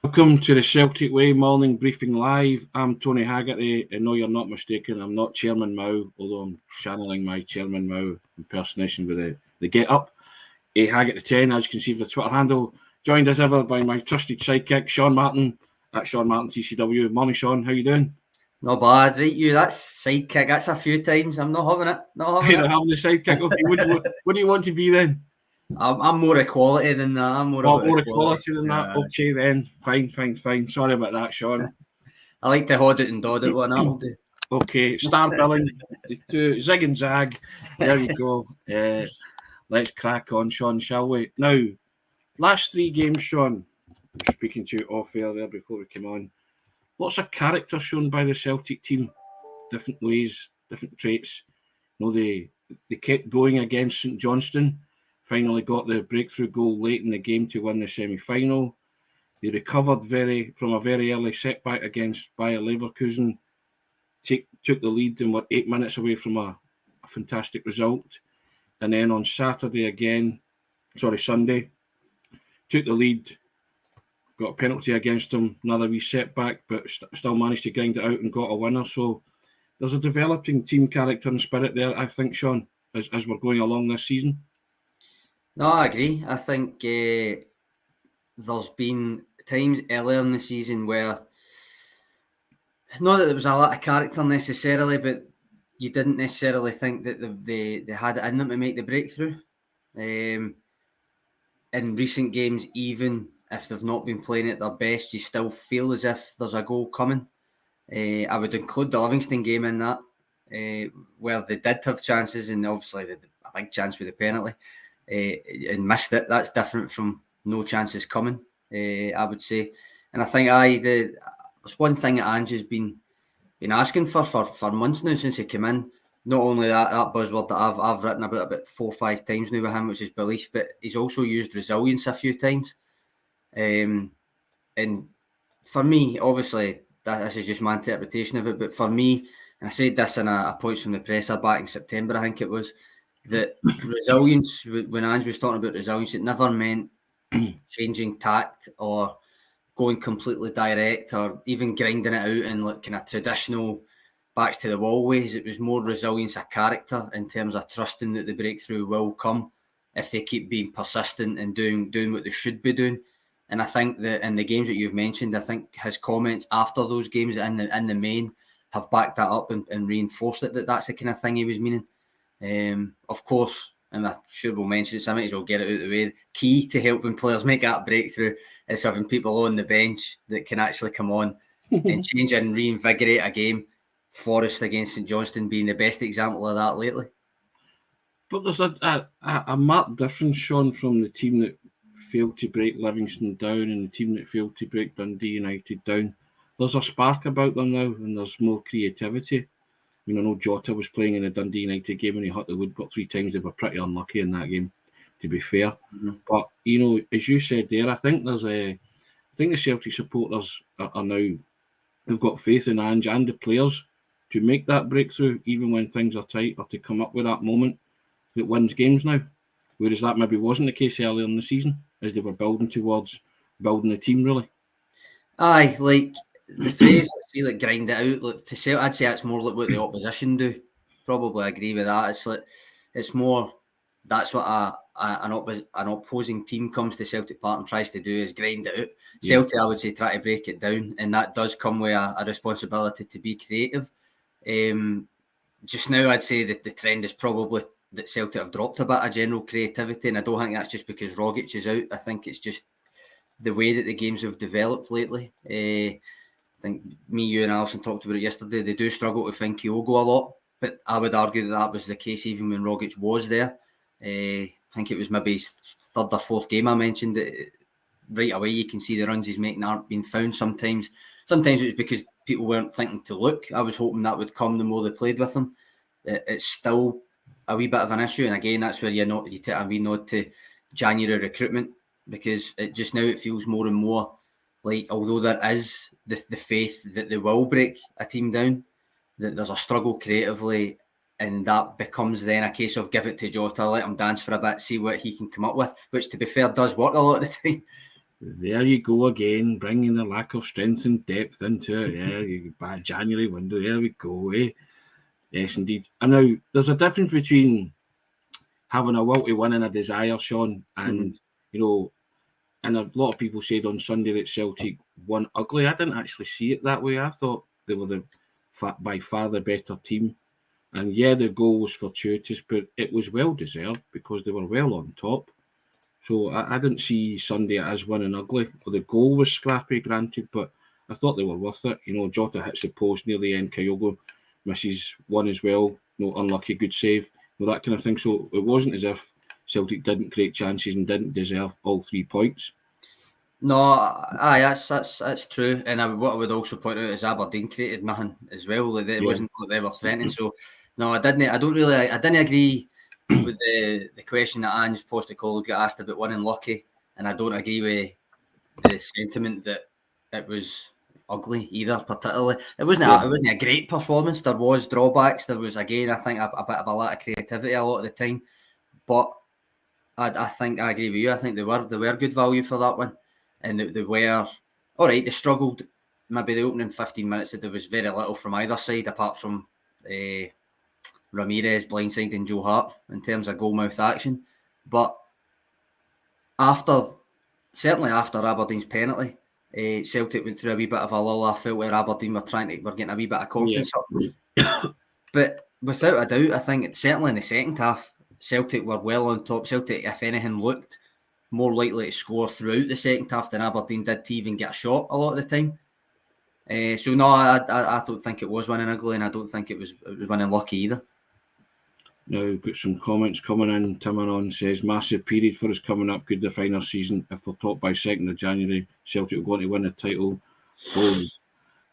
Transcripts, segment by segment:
Welcome to the Celtic Way Morning Briefing Live. I'm Tony Haggerty, and no, you're not mistaken, I'm not Chairman Mao, although I'm channeling my Chairman Mao impersonation with the get-up. Haggerty 10, as you can see from the Twitter handle, joined as ever by my trusted sidekick, Sean Martin, at Sean Martin TCW. Morning, Sean, how you doing? Not bad, right? That's sidekick. That's a few times. I'm not having it. Not having it. Having the sidekick. Okay, what do you want to be then? I'm more equality than that. I'm more equality than that. Okay, then. Fine. Sorry about that, Sean. I like to hod it and dod it. What that'll do. Okay, star billing, to zig and zag. There you go. Let's crack on, Sean, shall we? Now, last 3 games, Sean, speaking to you off air there before we came on, lots of character shown by the Celtic team, different ways, different traits. You know, they kept going against St Johnstone, finally got the breakthrough goal late in the game to win the semi-final. They recovered from a very early setback against Bayer Leverkusen, took the lead and were 8 minutes away from a fantastic result. And then on Sunday, took the lead, got a penalty against them, another wee setback, but still managed to grind it out and got a winner. So there's a developing team character and spirit there, I think, Sean, as we're going along this season. No, I agree. I think there's been times earlier in the season where, not that there was a lot of character necessarily, but you didn't necessarily think that they had it in them to make the breakthrough. In recent games, even if they've not been playing at their best, you still feel as if there's a goal coming. I would include the Livingston game in that, where they did have chances, and obviously they had a big chance with the penalty and missed it. That's different from no chances coming, I would say. And I think it's one thing that Ange has been asking for months now since he came in. Not only that buzzword that I've written about 4 or 5 times now with him, which is belief, but he's also used resilience a few times. And for me, obviously, this is just my interpretation of it, but for me, and I said this in a Points from the Presser back in September, I think it was, that resilience, when Ange was talking about resilience, it never meant changing tact or going completely direct or even grinding it out in like kind of traditional backs to the wall ways. It was more resilience of character in terms of trusting that the breakthrough will come if they keep being persistent and doing what they should be doing. And I think that in the games that you've mentioned, I think his comments after those games in the main have backed that up and reinforced it, that's the kind of thing he was meaning. Of course, and I'm sure we'll mention some of it, we'll get it out of the way. Key to helping players make that breakthrough is having people on the bench that can actually come on and change and reinvigorate a game. Forest against St Johnstone being the best example of that lately. But there's a marked difference, Sean, from the team that failed to break Livingston down and the team that failed to break Dundee United down. There's a spark about them now, and there's more creativity. I know Jota was playing in the Dundee United game and he hit the woodwork 3 times. They were pretty unlucky in that game, to be fair. Mm-hmm. But, as you said there, I think the Celtic supporters are now, they've got faith in Ange and the players to make that breakthrough, even when things are tight, or to come up with that moment that wins games now. Whereas that maybe wasn't the case earlier in the season, as they were building towards building the team, really. Aye, like the phrase, like grind it out. Look, I'd say it's more like what the opposition do. Probably agree with that. It's more that's what an opposing team comes to Celtic Park and tries to do, is grind it out. Yeah. Celtic, I would say, try to break it down, and that does come with a responsibility to be creative. Just now, I'd say that the trend is probably that Celtic have dropped a bit of general creativity, and I don't think that's just because Rogic is out. I think it's just the way that the games have developed lately. I think you and Alison talked about it yesterday. They do struggle to find Kyogo a lot, but I would argue that was the case even when Rogic was there. I think it was maybe his 3rd or 4th game I mentioned that right away you can see the runs he's making aren't being found sometimes. Sometimes it was because people weren't thinking to look. I was hoping that would come the more they played with him. It's still a wee bit of an issue, and again, that's where you take a wee nod to January recruitment, because it feels more and more like, although there is the faith that they will break a team down, that there's a struggle creatively, and that becomes then a case of give it to Jota, let him dance for a bit, see what he can come up with, which to be fair does work a lot of the time. There you go again, bringing the lack of strength and depth into it. Yeah, by January window. There we go. Yes, indeed. And now there's a difference between having a will to win and a desire, Sean, and and a lot of people said on Sunday that Celtic won ugly. I didn't actually see it that way. I thought they were by far the better team. And yeah, the goal was fortuitous, but it was well deserved because they were well on top. So I didn't see Sunday as winning ugly. Well, the goal was scrappy, granted, but I thought they were worth it. Jota hits the post near the end. Kyogo misses one as well. Unlucky, good save. That kind of thing. So it wasn't as if Celtic didn't create chances and didn't deserve all 3 points. No, aye, that's true. And what I would also point out is Aberdeen created nothing as well. Like, it wasn't like they were threatening. So no, I didn't agree with the question that Ange Postecoglou got asked about winning lucky, and I don't agree with the sentiment that it was ugly either. Particularly, it wasn't a great performance. There was drawbacks. There was, again, I think, a bit of a lack of creativity a lot of the time. But I think I agree with you. I think they were good value for that one. And they were all right. They struggled maybe the opening 15 minutes. There was very little from either side apart from Ramirez blindsiding Joe Hart in terms of goalmouth action. But certainly after Aberdeen's penalty, Celtic went through a wee bit of a lull. I felt where Aberdeen were getting a wee bit of confidence up. But without a doubt, I think certainly in the second half, Celtic were well on top. Celtic, if anything, looked more likely to score throughout the second half than Aberdeen did to even get a shot a lot of the time. So no, I don't think it was winning ugly, and I don't think it was winning lucky either. Now we've got some comments coming in. Tim Anon says, massive period for us coming up. Could define our season. If we're top by 2nd of January, Celtic are going to win the title.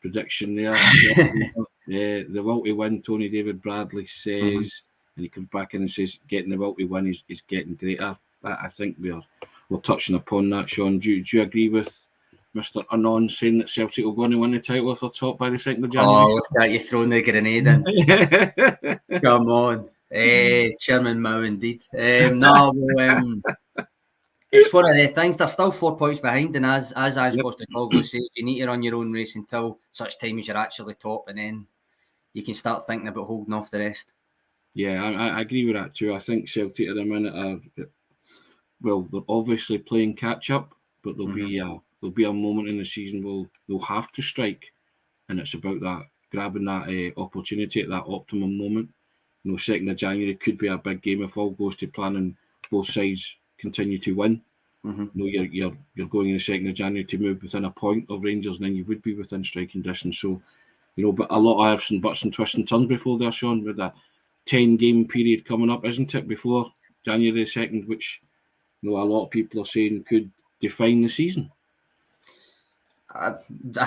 Prediction there. The will to win, Tony David Bradley says, and he comes back in and says, getting the will to win is getting greater. I think we're touching upon that, Sean. Do you agree with Mr. Anon saying that Celtic are going to win the title if they're top by the 2nd of January? Oh, look at you throwing the grenade in. Come on. Chairman Mao, indeed. It's one of the things. They're still 4 points behind, and as Ange Postecoglou says, you need to run your own race until such time as you're actually top, and then you can start thinking about holding off the rest. Yeah, I agree with that too. I think Celtic at the minute are, they're obviously playing catch up, but there'll be a moment in the season where they'll have to strike, and it's about that grabbing that opportunity at that optimum moment. 2nd of January could be a big game if all goes to plan and both sides continue to win. You're going in the 2nd of January to move within a point of Rangers, and then you would be within striking distance. So, but a lot of ifs and buts and twists and turns before there, Sean, with that 10-game period coming up, isn't it, before January the 2nd, which a lot of people are saying could define the season. I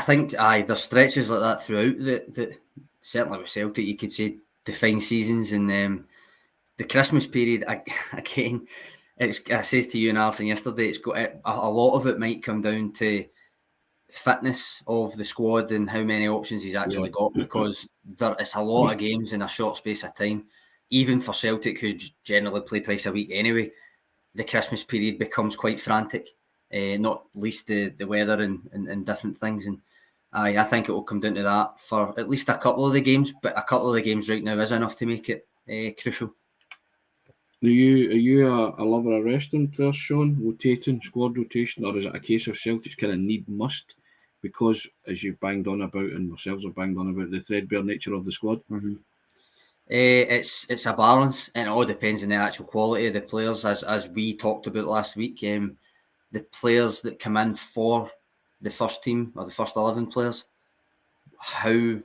think there's stretches like that throughout that certainly with Celtic you could say define seasons, and the Christmas period again. I says to you and Alison yesterday, it's got a lot of it might come down to fitness of the squad and how many options he's actually got, because it's a lot of games in a short space of time. Even for Celtic, who generally play twice a week anyway, the Christmas period becomes quite frantic. Not least the weather and different things, and I think it will come down to that for at least a couple of the games. But a couple of the games right now is enough to make it crucial. Are you a lover of resting players, Sean? Squad rotation, or is it a case of Celtic's kind of need must? Because as you banged on about, and ourselves have banged on about, the threadbare nature of the squad. It's a balance, and it all depends on the actual quality of the players, as we talked about last week. The players that come in for the first team or the first 11 players, how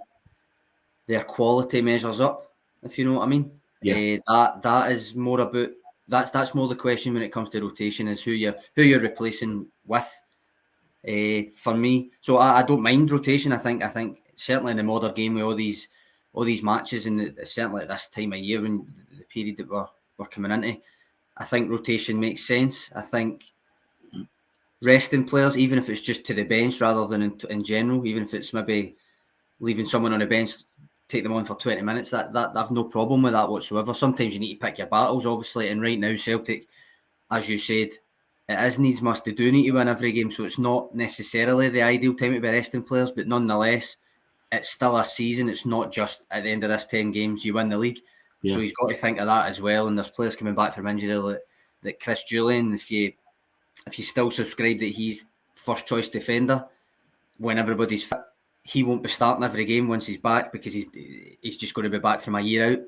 their quality measures up, if you know what I mean. Yeah. That is more about that's more the question when it comes to rotation, is who you're replacing with. For me, so I don't mind rotation. I think certainly in the modern game with all these matches, and certainly at this time of year when the period that we're coming into, I think rotation makes sense. I think resting players, even if it's just to the bench rather than in general, even if it's maybe leaving someone on the bench, take them on for 20 minutes, that I've no problem with that whatsoever. Sometimes you need to pick your battles, obviously, and right now Celtic, as you said, it is needs must. They do need to win every game, so it's not necessarily the ideal time to be resting players, but nonetheless, it's still a season. It's not just at the end of this 10 games you win the league. Yeah. So he's got to think of that as well. And there's players coming back from injury like Chris Julian. If you still subscribe that he's first choice defender when everybody's fit, he won't be starting every game once he's back, because he's just going to be back from a year out.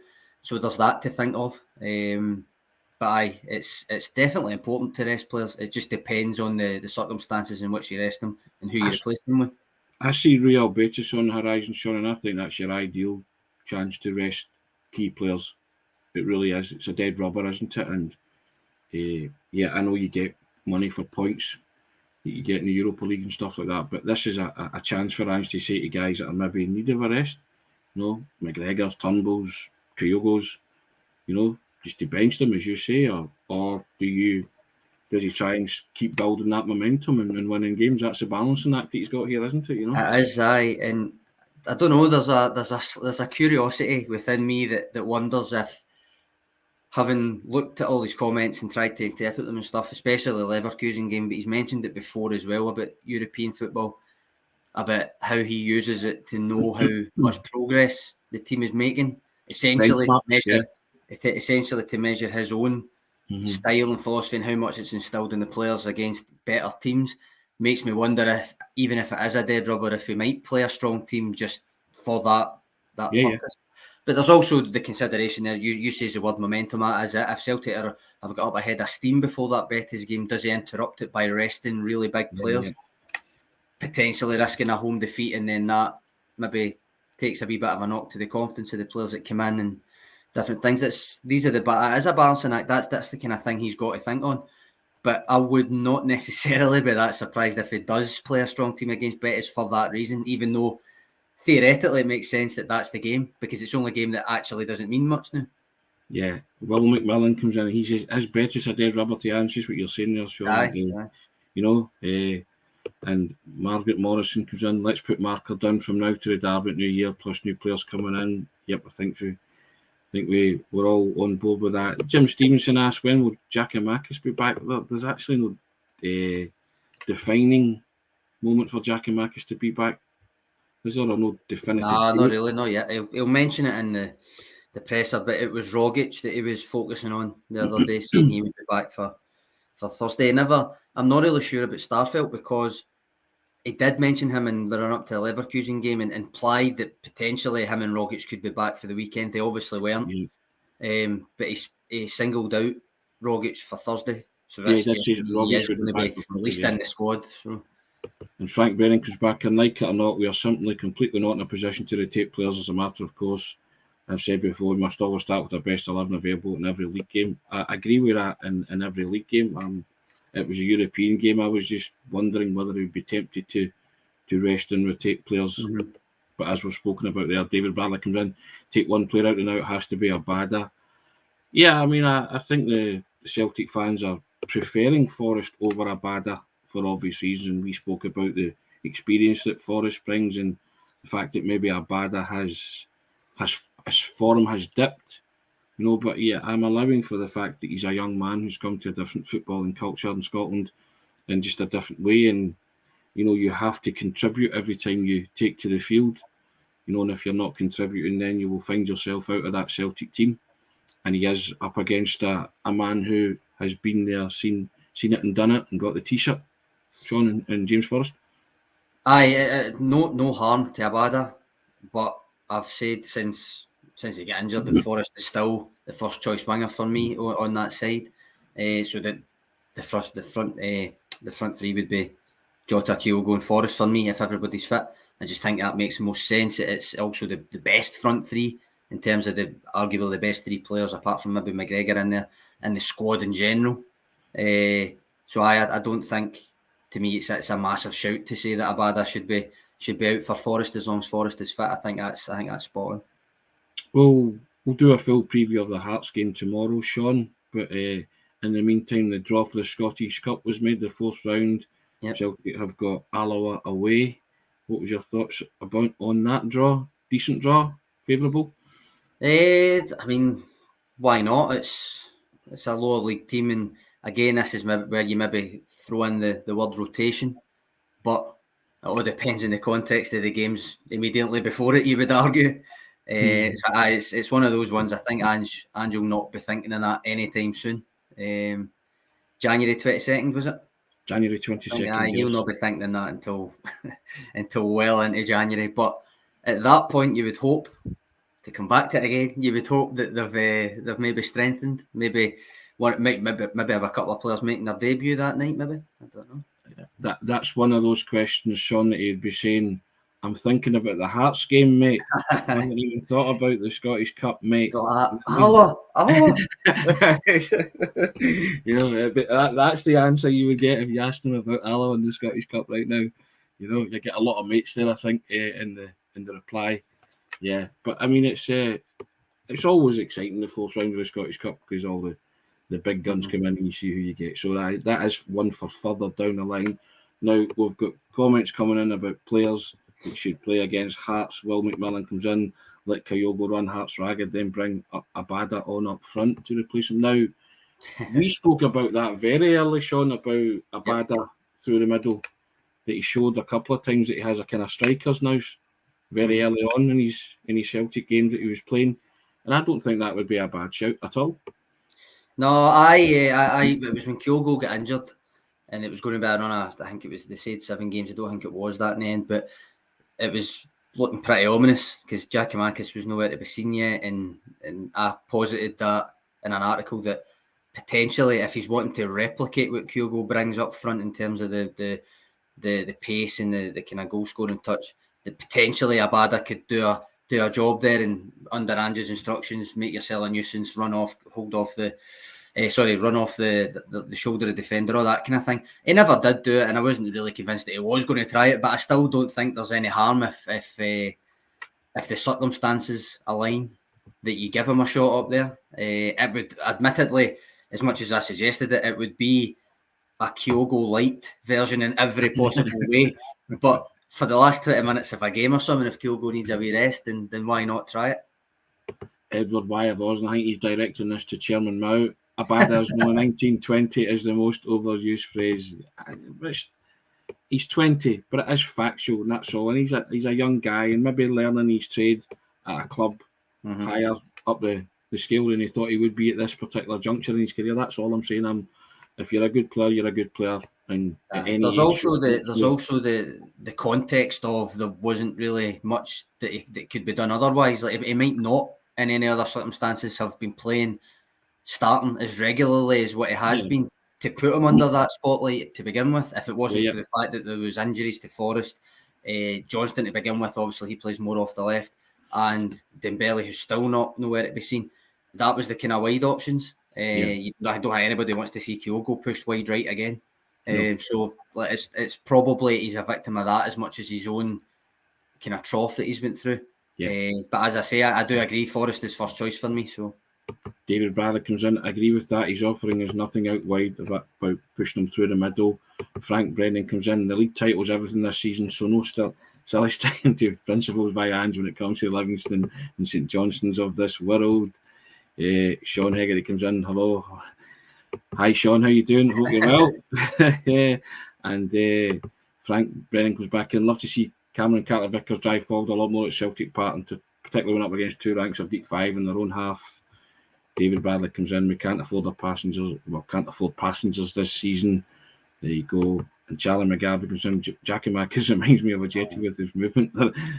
So there's that to think of. But aye, it's definitely important to rest players. It just depends on the circumstances in which you rest them and who you replace them with. I see Real Betis on the horizon, Sean, and I think that's your ideal chance to rest key players. It really is. It's a dead rubber, isn't it? And yeah, I know you get money for points that you get in the Europa League and stuff like that, but this is a chance for Ange to say to guys that are maybe in need of a rest, McGregor's, Turnbull's, Kyogos, just to bench them, as you say, or does he try and keep building that momentum and winning games? That's a balancing act that he's got here, isn't it? It is, aye, and I don't know. There's a curiosity within me that wonders if, having looked at all these comments and tried to interpret them and stuff, especially the Leverkusen game, but he's mentioned it before as well about European football, about how he uses it to know how much progress the team is making, essentially to measure his own style and philosophy and how much it's instilled in the players against better teams. Makes me wonder if, even if it is a dead rubber, if he might play a strong team just for that purpose. Yeah. But there's also the consideration there. You say the word momentum. As if Celtic have got up ahead of steam before that Betis game, does he interrupt it by resting really big players, potentially risking a home defeat, and then that maybe takes a wee bit of a knock to the confidence of the players that come in and different things. It is a balancing act. That's the kind of thing he's got to think on. But I would not necessarily be that surprised if he does play a strong team against Betis for that reason, even though theoretically it makes sense that that's the game, because it's the only game that actually doesn't mean much now. Yeah, Will McMillan comes in and he says, "Is Betis a dead rubber to answer?" What you're saying there, Sean. Aye. And Margaret Morrison comes in. Let's put marker down from now to the derby at New Year, plus new players coming in. Yep, I think we're all on board with that. Jim Stevenson asked, when will Giakoumakis be back? There's actually no defining moment for Giakoumakis to be back. Is there no definitive? No, not really, not yet. He'll mention it in the presser, but it was Rogic that he was focusing on the other day, saying he would be back for Thursday. I'm not really sure about Starfelt, because he did mention him in the run-up to the Leverkusen game and implied that potentially him and Rogic could be back for the weekend. They obviously weren't. But he singled out Rogic for Thursday. So that's he is going to be at least in the squad. So. And Frank Brennan comes back, and like it or not, we are simply completely not in a position to rotate players as a matter of course. I've said before, we must always start with our best 11 available in every league game. I agree with that in every league game. It was a European game. I was just wondering whether we'd be tempted to rest and rotate players. Mm-hmm. But as we've spoken about there, David Bradley comes in, take one player out, and now it has to be a Bada. Yeah, I mean, I think the Celtic fans are preferring Forrest over a Bada for obvious reasons. We spoke about the experience that Forrest brings and the fact that maybe a Bada his form has dipped. But yeah, I'm allowing for the fact that he's a young man who's come to a different footballing culture in Scotland in just a different way. And, you have to contribute every time you take to the field. And if you're not contributing, then you will find yourself out of that Celtic team. And he is up against a man who has been there, seen it and done it and got the T-shirt. Sean and James Forrest? Aye, no harm to Abada, but I've said since he got injured that Forrest is still the first choice winger for me on that side. So that the front three would be Jota, Kyogo and Forrest for me if everybody's fit. I just think that makes the most sense. It's also the best front three in terms of arguably the best three players apart from maybe McGregor in there and the squad in general. So I don't think, to me, it's a massive shout to say that Abada should be out for Forrest as long as Forrest is fit. I think that's spot on. Well, we'll do a full preview of the Hearts game tomorrow, Sean. But in the meantime, the draw for the Scottish Cup was made, the fourth round. Yep. Celtic have got Alloa away. What was your thoughts on that draw? Decent draw? Favourable? I mean, why not? It's a lower league team, and Again, this is where you maybe throw in the word rotation, but it all depends on the context of the games immediately before it, you would argue. It's one of those ones. I think Ange will not be thinking of that anytime soon. January 22nd, was it? January 22nd. He'll not be thinking that until until well into January. But at that point, you would hope, to come back to it again, you would hope that they've maybe strengthened, maybe have a couple of players making their debut that night. Maybe, I don't know. That's one of those questions, Sean, that he'd be saying, I'm thinking about the Hearts game, mate. I haven't even thought about the Scottish Cup, mate. Allah. You know, that's the answer you would get if you asked him about Allah and the Scottish Cup right now. You know, you get a lot of mates there, I think, in the reply. Yeah, but I mean, it's always exciting, the fourth round of the Scottish Cup, because all the big guns come in and you see who you get. So that is one for further down the line. Now, we've got comments coming in about players that should play against Hearts. Will McMillan comes in, let Kyogo run Hearts ragged, then bring Abada on up front to replace him. Now, we spoke about that very early, Sean, about Abada through the middle, that he showed a couple of times that he has a kind of strikers now, very early on in his Celtic games that he was playing. And I don't think that would be a bad shout at all. No, it was when Kyogo got injured, and it was going to be on I think it was, they said 7 games. I don't think it was that in the end, but it was looking pretty ominous because Giakoumakis was nowhere to be seen yet, and I posited that in an article that potentially, if he's wanting to replicate what Kyogo brings up front in terms of the pace and the kind of goal scoring touch, that potentially Abada could do a job there, and under Ange's instructions, make yourself a nuisance, run off the shoulder of the defender, all that kind of thing. He never did do it, and I wasn't really convinced that he was going to try it, but I still don't think there's any harm if the circumstances align, that you give him a shot up there. It would, admittedly, as much as I suggested it would be a Kyogo light version in every possible way, but for the last 20 minutes of a game or something, if Kyogo needs a wee rest, then why not try it? Edward Wyervosen, I think he's directing this to Chairman Mao. Abada's no 1920 is the most overused phrase. He's 20, but it is factual, and that's all. And he's a young guy, and maybe learning his trade at a club higher up the scale than he thought he would be at this particular juncture in his career. That's all I'm saying. If you're a good player, you're a good player. And there's also the context of there wasn't really much that could be done otherwise. Like, he might not, in any other circumstances, have been playing, starting as regularly as what he has been, to put him under that spotlight to begin with. If it wasn't for the fact that there was injuries to Forrest, Johnston to begin with, obviously he plays more off the left, and Dembele, who's still nowhere to be seen. That was the kind of wide options. I don't think anybody wants to see Kyogo pushed wide right again. So it's probably he's a victim of that as much as his own kind of trough that he's went through. But as I say, I do agree, Forrest is first choice for me. So David Bradley comes in. I agree with that. His offering is nothing out wide about pushing him through the middle. Frank Brennan comes in. The league title's everything this season, so no silly sticking to principles by Ange when it comes to Livingston and St Johnstone's of this world. Sean Haggerty comes in. Hello. Hi, Sean. How you doing? Hope you're well. And Frank Brennan comes back in. Love to see Cameron Carter-Vickers drive forward a lot more at Celtic Park, and particularly when up against 2 ranks of deep 5 in their own half. David Bradley comes in. We can't afford passengers this season. There you go. And Charlie McGarvey comes in. Giakoumakis reminds me of a jetty with his movement.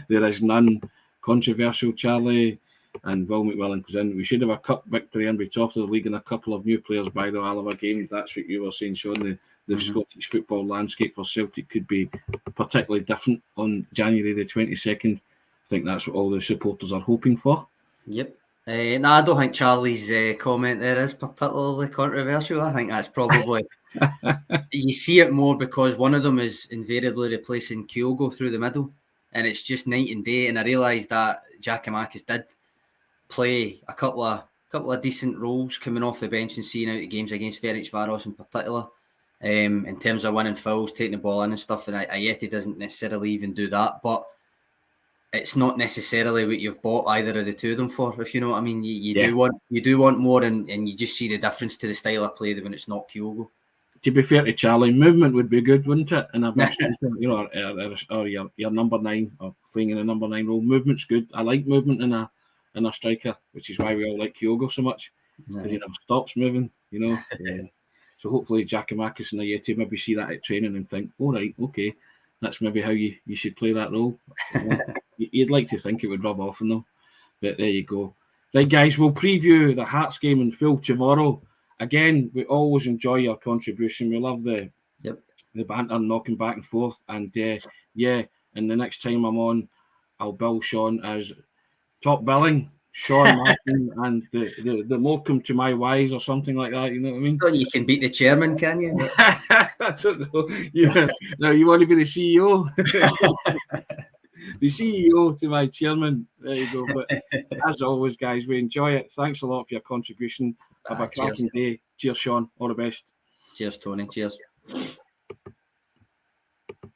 There is none controversial, Charlie. And Will McMillan comes in. We should have a cup victory and be top of the league and a couple of new players by the Alaba game. That's what you were saying, Sean. The Scottish football landscape for Celtic could be particularly different on January the 22nd. I think that's what all the supporters are hoping for. Yep. No, I don't think Charlie's comment there is particularly controversial. I think that's probably you see it more because one of them is invariably replacing Kyogo through the middle, and it's just night and day. And I realised that Giakoumakis did play a couple of decent roles coming off the bench and seeing out the games against Ferencváros in particular, in terms of winning fouls, taking the ball in and stuff. And Ayeti doesn't necessarily even do that, but it's not necessarily what you've bought either of the two of them for, if you know what I mean. You Yeah. do want more, and you just see the difference to the style of play when it's not Kyogo. To be fair to Charlie, movement would be good, wouldn't it? In a big striker, you know, or your number 9, or playing in a number 9 role. Movement's good. I like movement in a striker, which is why we all like Kyogo so much, because he never stops moving, you know. So hopefully Giakoumakis and Ayeti maybe see that at training and think, all right, okay, that's maybe how you should play that role. You'd like to think it would rub off on them, but there you go. Right, guys, we'll preview the Hearts game in full tomorrow. Again, we always enjoy your contribution. We love the banter, knocking back and forth. And and the next time I'm on, I'll bill Sean as top billing, Sean Martin, and the Morecambe to my wise, or something like that. You know what I mean? Well, you can beat the chairman, can you? I don't know. No, you want to be the CEO? The CEO to my chairman. There you go. But as always, guys, we enjoy it. Thanks a lot for your contribution. Have a cracking day. Cheers, Sean. All the best. Cheers, Tony. Cheers.